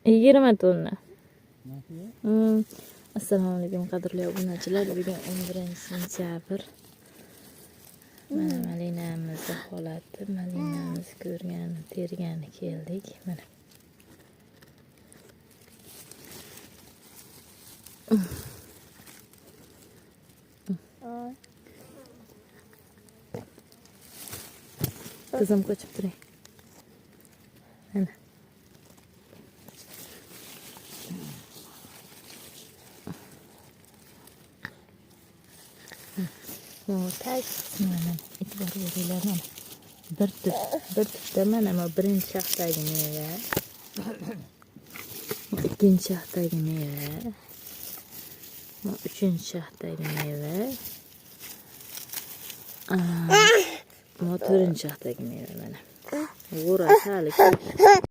20 tonna. Assalomu alaykum qadrli obunachilar. Bugun 11-sentyabr. Mana malinamizni holati, malinamiz ko'rgani, tergani keldik. Mana. Kızım ko'chib turing. Mana. Tag mana e'tibor beringlar mana. Bir tupda mana birinchi shaxdagi meva. Ikkinchi shaxdagi meva. Uchinchi shaxdagi meva. To'rtinchi shaxdagi meva mana. G'o'ra salik.